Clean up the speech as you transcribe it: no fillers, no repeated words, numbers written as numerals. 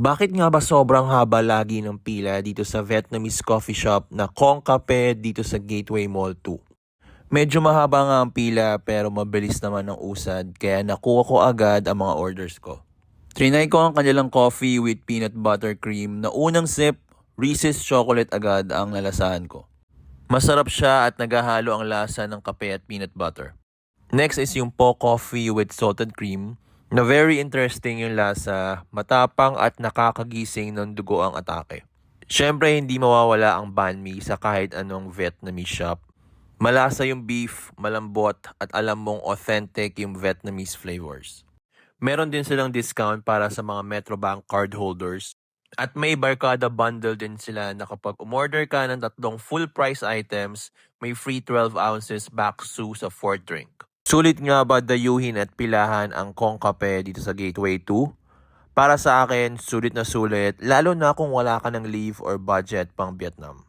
Bakit nga ba sobrang haba lagi ng pila dito sa Vietnamese coffee shop na Kong Cafe dito sa Gateway Mall 2? Medyo mahaba nga ang pila pero mabilis naman ang usad kaya nakuha ko agad ang mga orders ko. Trinay ko ang kanilang coffee with peanut butter cream na unang sip, Reese's chocolate agad ang nalasahan ko. Masarap siya at naghahalo ang lasa ng kape at peanut butter. Next is yung Po Coffee with salted cream na very interesting yung lasa, matapang at nakakagising ng dugo ang atake. Siyempre hindi mawawala ang banh mi sa kahit anong Vietnamese shop. Malasa yung beef, malambot at alam mong authentic yung Vietnamese flavors. Meron din silang discount para sa mga Metrobank card holders. At may barkada bundle din sila na kapag umorder ka ng tatlong full price items, may free 12 ounces baksu sa fourth drink. Sulit nga ba dayuhin at pilahan ang Kong Kape dito sa Gateway 2? Para sa akin, sulit na sulit, lalo na kung wala ka ng leave or budget pang Vietnam.